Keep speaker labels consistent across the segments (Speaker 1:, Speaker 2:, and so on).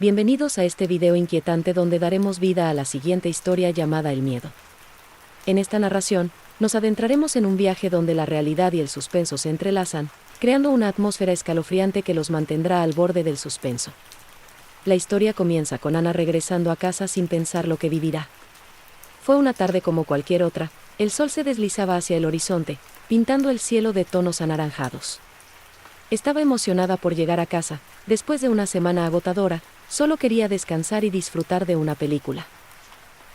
Speaker 1: Bienvenidos a este video inquietante donde daremos vida a la siguiente historia llamada El Miedo. En esta narración, nos adentraremos en un viaje donde la realidad y el suspenso se entrelazan, creando una atmósfera escalofriante que los mantendrá al borde del suspenso. La historia comienza con Ana regresando a casa sin pensar lo que vivirá. Fue una tarde como cualquier otra, el sol se deslizaba hacia el horizonte, pintando el cielo de tonos anaranjados. Estaba emocionada por llegar a casa, después de una semana agotadora, solo quería descansar y disfrutar de una película.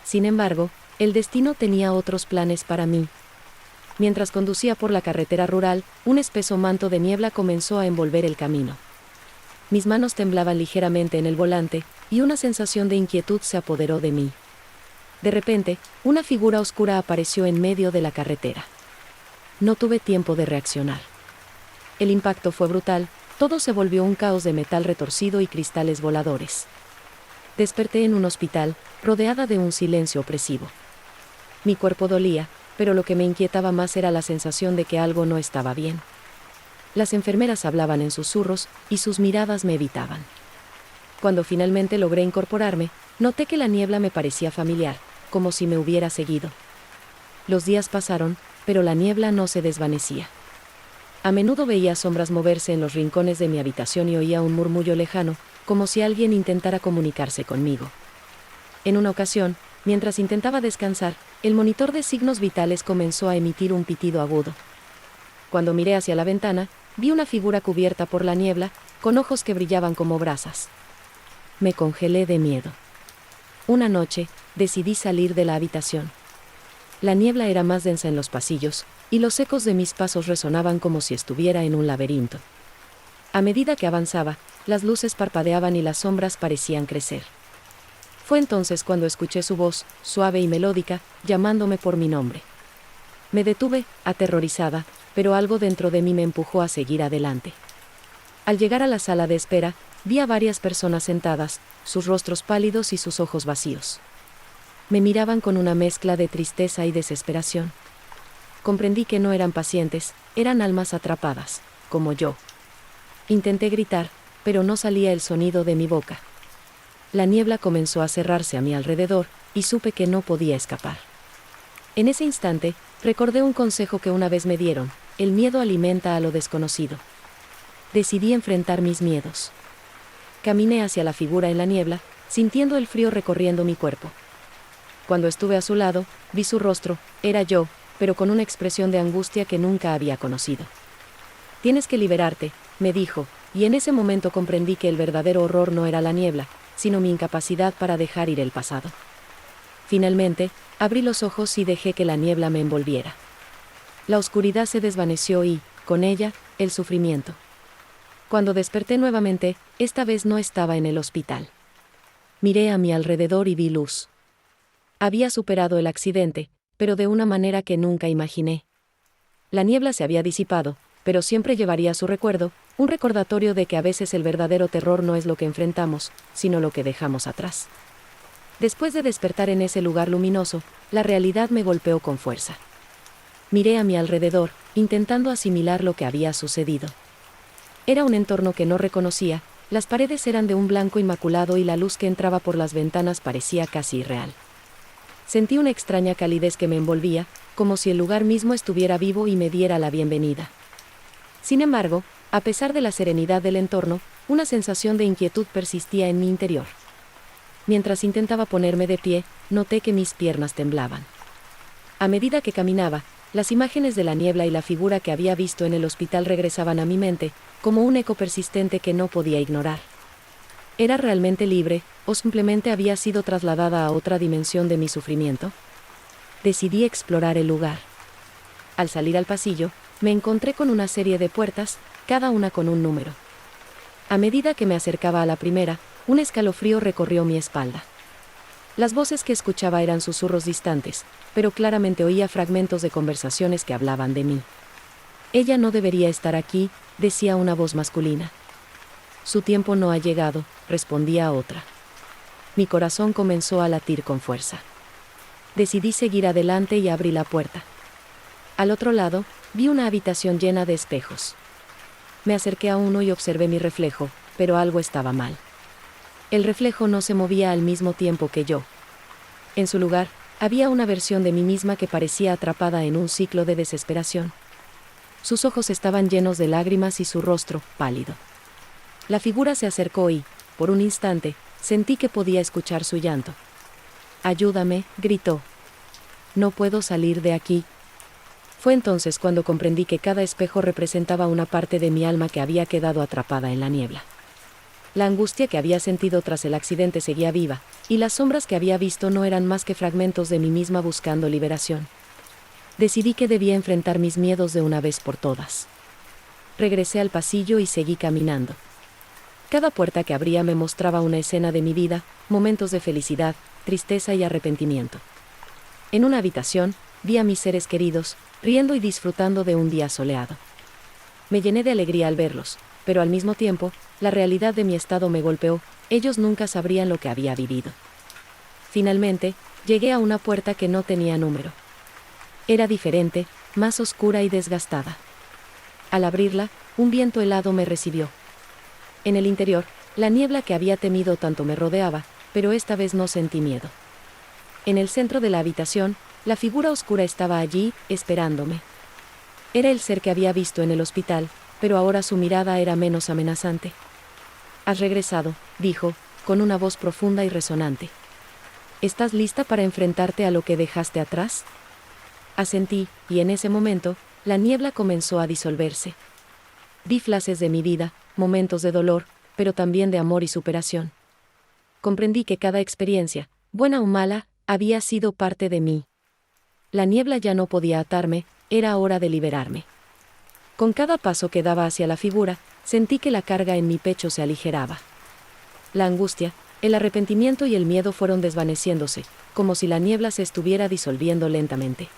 Speaker 1: Sin embargo, el destino tenía otros planes para mí. Mientras conducía por la carretera rural, un espeso manto de niebla comenzó a envolver el camino. Mis manos temblaban ligeramente en el volante, y una sensación de inquietud se apoderó de mí. De repente, una figura oscura apareció en medio de la carretera. No tuve tiempo de reaccionar. El impacto fue brutal, todo se volvió un caos de metal retorcido y cristales voladores. Desperté en un hospital, rodeada de un silencio opresivo. Mi cuerpo dolía, pero lo que me inquietaba más era la sensación de que algo no estaba bien. Las enfermeras hablaban en susurros, y sus miradas me evitaban. Cuando finalmente logré incorporarme, noté que la niebla me parecía familiar, como si me hubiera seguido. Los días pasaron, pero la niebla no se desvanecía. A menudo veía sombras moverse en los rincones de mi habitación y oía un murmullo lejano, como si alguien intentara comunicarse conmigo. En una ocasión, mientras intentaba descansar, el monitor de signos vitales comenzó a emitir un pitido agudo. Cuando miré hacia la ventana, vi una figura cubierta por la niebla, con ojos que brillaban como brasas. Me congelé de miedo. Una noche, decidí salir de la habitación. La niebla era más densa en los pasillos, y los ecos de mis pasos resonaban como si estuviera en un laberinto. A medida que avanzaba, las luces parpadeaban y las sombras parecían crecer. Fue entonces cuando escuché su voz, suave y melódica, llamándome por mi nombre. Me detuve, aterrorizada, pero algo dentro de mí me empujó a seguir adelante. Al llegar a la sala de espera, vi a varias personas sentadas, sus rostros pálidos y sus ojos vacíos. Me miraban con una mezcla de tristeza y desesperación. Comprendí que no eran pacientes, eran almas atrapadas, como yo. Intenté gritar, pero no salía el sonido de mi boca. La niebla comenzó a cerrarse a mi alrededor, y supe que no podía escapar. En ese instante, recordé un consejo que una vez me dieron: el miedo alimenta a lo desconocido. Decidí enfrentar mis miedos. Caminé hacia la figura en la niebla, sintiendo el frío recorriendo mi cuerpo. Cuando estuve a su lado, vi su rostro, era yo, pero con una expresión de angustia que nunca había conocido. «Tienes que liberarte», me dijo, y en ese momento comprendí que el verdadero horror no era la niebla, sino mi incapacidad para dejar ir el pasado. Finalmente, abrí los ojos y dejé que la niebla me envolviera. La oscuridad se desvaneció y, con ella, el sufrimiento. Cuando desperté nuevamente, esta vez no estaba en el hospital. Miré a mi alrededor y vi luz. Había superado el accidente, pero de una manera que nunca imaginé. La niebla se había disipado, pero siempre llevaría su recuerdo, un recordatorio de que a veces el verdadero terror no es lo que enfrentamos, sino lo que dejamos atrás. Después de despertar en ese lugar luminoso, la realidad me golpeó con fuerza. Miré a mi alrededor, intentando asimilar lo que había sucedido. Era un entorno que no reconocía, las paredes eran de un blanco inmaculado y la luz que entraba por las ventanas parecía casi irreal. Sentí una extraña calidez que me envolvía, como si el lugar mismo estuviera vivo y me diera la bienvenida. Sin embargo, a pesar de la serenidad del entorno, una sensación de inquietud persistía en mi interior. Mientras intentaba ponerme de pie, noté que mis piernas temblaban. A medida que caminaba, las imágenes de la niebla y la figura que había visto en el hospital regresaban a mi mente, como un eco persistente que no podía ignorar. ¿Era realmente libre, o simplemente había sido trasladada a otra dimensión de mi sufrimiento? Decidí explorar el lugar. Al salir al pasillo, me encontré con una serie de puertas, cada una con un número. A medida que me acercaba a la primera, un escalofrío recorrió mi espalda. Las voces que escuchaba eran susurros distantes, pero claramente oía fragmentos de conversaciones que hablaban de mí. «Ella no debería estar aquí», decía una voz masculina. «Su tiempo no ha llegado», respondía otra. Mi corazón comenzó a latir con fuerza. Decidí seguir adelante y abrí la puerta. Al otro lado, vi una habitación llena de espejos. Me acerqué a uno y observé mi reflejo, pero algo estaba mal. El reflejo no se movía al mismo tiempo que yo. En su lugar, había una versión de mí misma que parecía atrapada en un ciclo de desesperación. Sus ojos estaban llenos de lágrimas y su rostro, pálido. La figura se acercó y, por un instante, sentí que podía escuchar su llanto. «Ayúdame», gritó. «No puedo salir de aquí». Fue entonces cuando comprendí que cada espejo representaba una parte de mi alma que había quedado atrapada en la niebla. La angustia que había sentido tras el accidente seguía viva, y las sombras que había visto no eran más que fragmentos de mí misma buscando liberación. Decidí que debía enfrentar mis miedos de una vez por todas. Regresé al pasillo y seguí caminando. Cada puerta que abría me mostraba una escena de mi vida, momentos de felicidad, tristeza y arrepentimiento. En una habitación, vi a mis seres queridos, riendo y disfrutando de un día soleado. Me llené de alegría al verlos, pero al mismo tiempo, la realidad de mi estado me golpeó, ellos nunca sabrían lo que había vivido. Finalmente, llegué a una puerta que no tenía número. Era diferente, más oscura y desgastada. Al abrirla, un viento helado me recibió. En el interior, la niebla que había temido tanto me rodeaba, pero esta vez no sentí miedo. En el centro de la habitación, la figura oscura estaba allí, esperándome. Era el ser que había visto en el hospital, pero ahora su mirada era menos amenazante. «Has regresado», dijo, con una voz profunda y resonante. «¿Estás lista para enfrentarte a lo que dejaste atrás?» Asentí, y en ese momento, la niebla comenzó a disolverse. Vi flashes de mi vida, momentos de dolor, pero también de amor y superación. Comprendí que cada experiencia, buena o mala, había sido parte de mí. La niebla ya no podía atarme, era hora de liberarme. Con cada paso que daba hacia la figura, sentí que la carga en mi pecho se aligeraba. La angustia, el arrepentimiento y el miedo fueron desvaneciéndose, como si la niebla se estuviera disolviendo lentamente.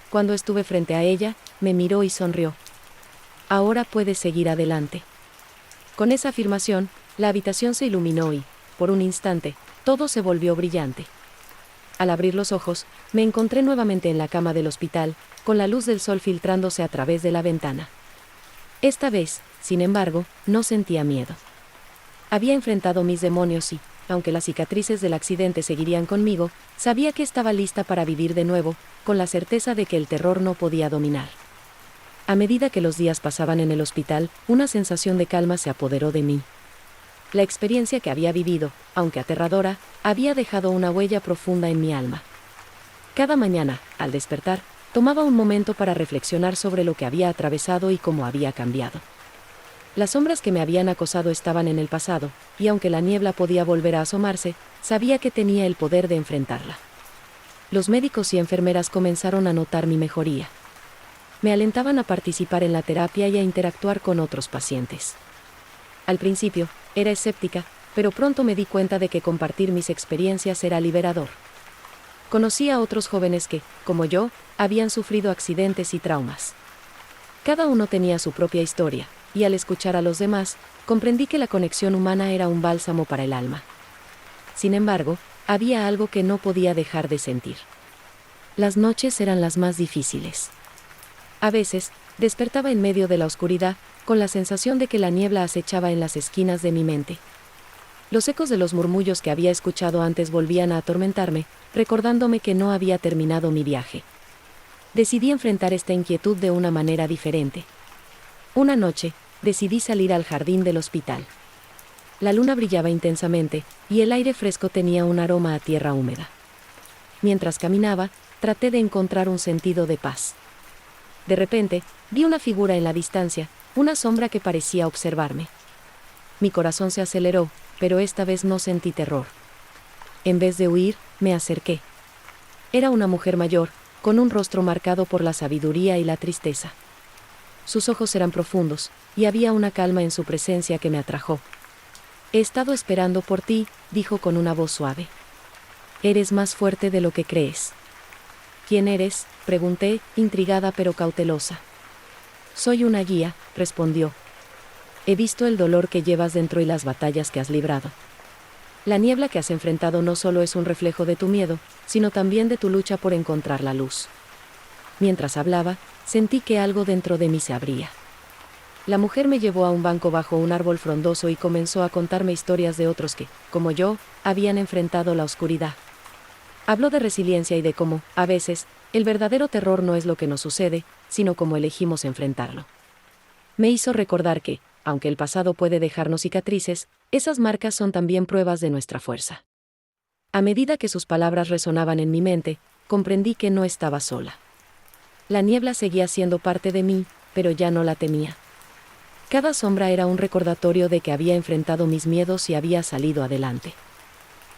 Speaker 1: Cuando estuve frente a ella, me miró y sonrió. «Ahora puedes seguir adelante». Con esa afirmación, la habitación se iluminó y, por un instante, todo se volvió brillante. Al abrir los ojos, me encontré nuevamente en la cama del hospital, con la luz del sol filtrándose a través de la ventana. Esta vez, sin embargo, no sentía miedo. Había enfrentado mis demonios y, aunque las cicatrices del accidente seguirían conmigo, sabía que estaba lista para vivir de nuevo, con la certeza de que el terror no podía dominar. A medida que los días pasaban en el hospital, una sensación de calma se apoderó de mí. La experiencia que había vivido, aunque aterradora, había dejado una huella profunda en mi alma. Cada mañana, al despertar, tomaba un momento para reflexionar sobre lo que había atravesado y cómo había cambiado. Las sombras que me habían acosado estaban en el pasado, y aunque la niebla podía volver a asomarse, sabía que tenía el poder de enfrentarla. Los médicos y enfermeras comenzaron a notar mi mejoría. Me alentaban a participar en la terapia y a interactuar con otros pacientes. Al principio, era escéptica, pero pronto me di cuenta de que compartir mis experiencias era liberador. Conocí a otros jóvenes que, como yo, habían sufrido accidentes y traumas. Cada uno tenía su propia historia, y al escuchar a los demás, comprendí que la conexión humana era un bálsamo para el alma. Sin embargo, había algo que no podía dejar de sentir. Las noches eran las más difíciles. A veces, despertaba en medio de la oscuridad, con la sensación de que la niebla acechaba en las esquinas de mi mente. Los ecos de los murmullos que había escuchado antes volvían a atormentarme, recordándome que no había terminado mi viaje. Decidí enfrentar esta inquietud de una manera diferente. Una noche, decidí salir al jardín del hospital. La luna brillaba intensamente, y el aire fresco tenía un aroma a tierra húmeda. Mientras caminaba, traté de encontrar un sentido de paz. De repente, vi una figura en la distancia, una sombra que parecía observarme. Mi corazón se aceleró, pero esta vez no sentí terror. En vez de huir, me acerqué. Era una mujer mayor, con un rostro marcado por la sabiduría y la tristeza. Sus ojos eran profundos, y había una calma en su presencia que me atrajo. «He estado esperando por ti», dijo con una voz suave. «Eres más fuerte de lo que crees». «¿Quién eres?», pregunté, intrigada pero cautelosa. «Soy una guía», respondió. «He visto el dolor que llevas dentro y las batallas que has librado. La niebla que has enfrentado no solo es un reflejo de tu miedo, sino también de tu lucha por encontrar la luz». Mientras hablaba, sentí que algo dentro de mí se abría. La mujer me llevó a un banco bajo un árbol frondoso y comenzó a contarme historias de otros que, como yo, habían enfrentado la oscuridad. Habló de resiliencia y de cómo, a veces, el verdadero terror no es lo que nos sucede, sino cómo elegimos enfrentarlo. Me hizo recordar que, aunque el pasado puede dejarnos cicatrices, esas marcas son también pruebas de nuestra fuerza. A medida que sus palabras resonaban en mi mente, comprendí que no estaba sola. La niebla seguía siendo parte de mí, pero ya no la temía. Cada sombra era un recordatorio de que había enfrentado mis miedos y había salido adelante.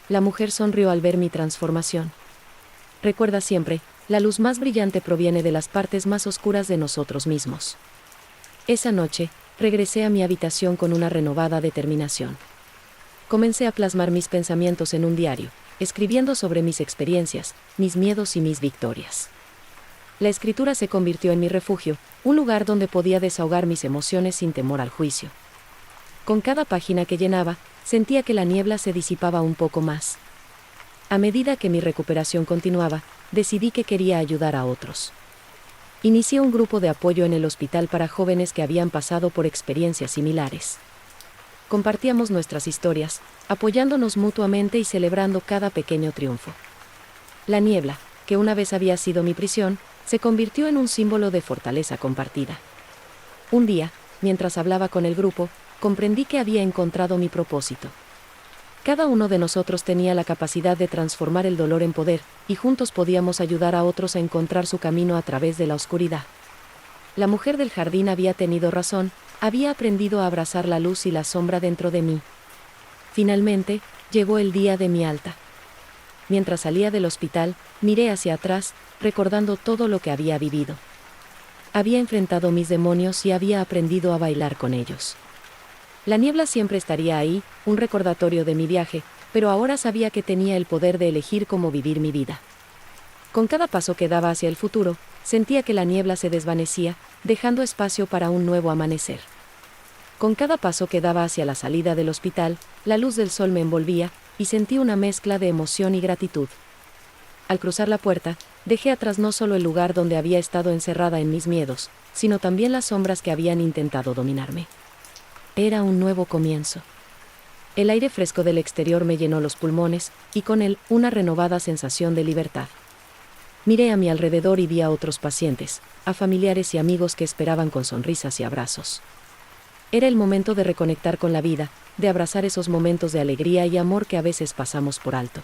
Speaker 1: La mujer sonrió al ver mi transformación. Recuerda siempre, la luz más brillante proviene de las partes más oscuras de nosotros mismos. Esa noche, regresé a mi habitación con una renovada determinación. Comencé a plasmar mis pensamientos en un diario, escribiendo sobre mis experiencias, mis miedos y mis victorias. La escritura se convirtió en mi refugio, un lugar donde podía desahogar mis emociones sin temor al juicio. Con cada página que llenaba, sentía que la niebla se disipaba un poco más. A medida que mi recuperación continuaba, decidí que quería ayudar a otros. Inicié un grupo de apoyo en el hospital para jóvenes que habían pasado por experiencias similares. Compartíamos nuestras historias, apoyándonos mutuamente y celebrando cada pequeño triunfo. La niebla, que una vez había sido mi prisión, se convirtió en un símbolo de fortaleza compartida. Un día, mientras hablaba con el grupo, comprendí que había encontrado mi propósito. Cada uno de nosotros tenía la capacidad de transformar el dolor en poder, y juntos podíamos ayudar a otros a encontrar su camino a través de la oscuridad. La mujer del jardín había tenido razón, había aprendido a abrazar la luz y la sombra dentro de mí. Finalmente, llegó el día de mi alta. Mientras salía del hospital, miré hacia atrás, recordando todo lo que había vivido. Había enfrentado mis demonios y había aprendido a bailar con ellos. La niebla siempre estaría ahí, un recordatorio de mi viaje, pero ahora sabía que tenía el poder de elegir cómo vivir mi vida. Con cada paso que daba hacia el futuro, sentía que la niebla se desvanecía, dejando espacio para un nuevo amanecer. Con cada paso que daba hacia la salida del hospital, la luz del sol me envolvía, y sentí una mezcla de emoción y gratitud. Al cruzar la puerta, dejé atrás no solo el lugar donde había estado encerrada en mis miedos, sino también las sombras que habían intentado dominarme. Era un nuevo comienzo. El aire fresco del exterior me llenó los pulmones, y con él, una renovada sensación de libertad. Miré a mi alrededor y vi a otros pacientes, a familiares y amigos que esperaban con sonrisas y abrazos. Era el momento de reconectar con la vida, de abrazar esos momentos de alegría y amor que a veces pasamos por alto.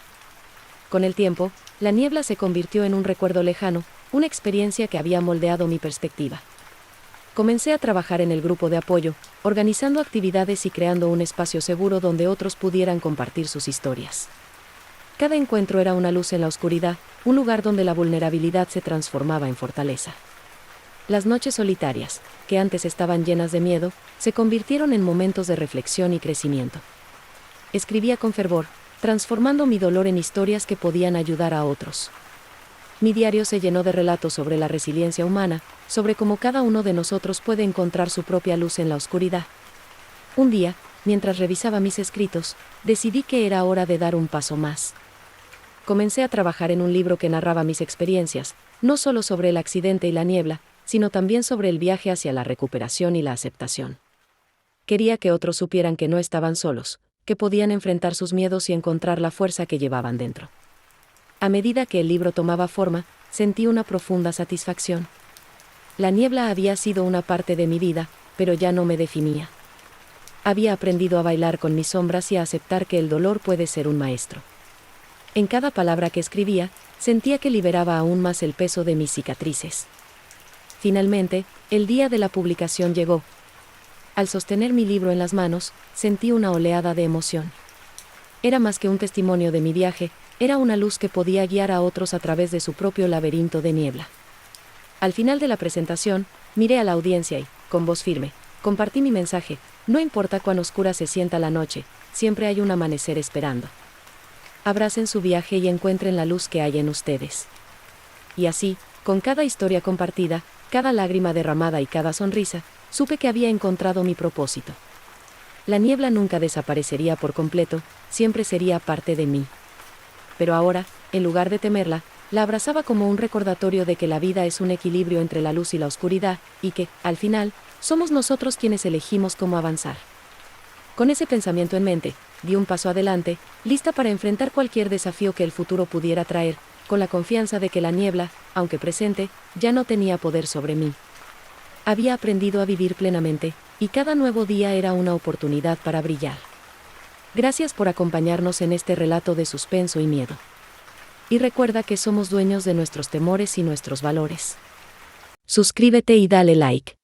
Speaker 1: Con el tiempo, la niebla se convirtió en un recuerdo lejano, una experiencia que había moldeado mi perspectiva. Comencé a trabajar en el grupo de apoyo, organizando actividades y creando un espacio seguro donde otros pudieran compartir sus historias. Cada encuentro era una luz en la oscuridad, un lugar donde la vulnerabilidad se transformaba en fortaleza. Las noches solitarias, que antes estaban llenas de miedo, se convirtieron en momentos de reflexión y crecimiento. Escribía con fervor, transformando mi dolor en historias que podían ayudar a otros. Mi diario se llenó de relatos sobre la resiliencia humana, sobre cómo cada uno de nosotros puede encontrar su propia luz en la oscuridad. Un día, mientras revisaba mis escritos, decidí que era hora de dar un paso más. Comencé a trabajar en un libro que narraba mis experiencias, no solo sobre el accidente y la niebla, sino también sobre el viaje hacia la recuperación y la aceptación. Quería que otros supieran que no estaban solos, que podían enfrentar sus miedos y encontrar la fuerza que llevaban dentro. A medida que el libro tomaba forma, sentí una profunda satisfacción. La niebla había sido una parte de mi vida, pero ya no me definía. Había aprendido a bailar con mis sombras y a aceptar que el dolor puede ser un maestro. En cada palabra que escribía, sentía que liberaba aún más el peso de mis cicatrices. Finalmente, el día de la publicación llegó. Al sostener mi libro en las manos, sentí una oleada de emoción. Era más que un testimonio de mi viaje, era una luz que podía guiar a otros a través de su propio laberinto de niebla. Al final de la presentación, miré a la audiencia y, con voz firme, compartí mi mensaje: no importa cuán oscura se sienta la noche, siempre hay un amanecer esperando. Abracen su viaje y encuentren la luz que hay en ustedes. Y así, con cada historia compartida, cada lágrima derramada y cada sonrisa, supe que había encontrado mi propósito. La niebla nunca desaparecería por completo, siempre sería parte de mí. Pero ahora, en lugar de temerla, la abrazaba como un recordatorio de que la vida es un equilibrio entre la luz y la oscuridad, y que, al final, Somos nosotros quienes elegimos cómo avanzar. Con ese pensamiento en mente, di un paso adelante, lista para enfrentar cualquier desafío que el futuro pudiera traer, con la confianza de que la niebla, aunque presente, ya no tenía poder sobre mí. Había aprendido a vivir plenamente, y cada nuevo día era una oportunidad para brillar. Gracias por acompañarnos en este relato de suspenso y miedo. Y recuerda que somos dueños de nuestros temores y nuestros valores. Suscríbete y dale like.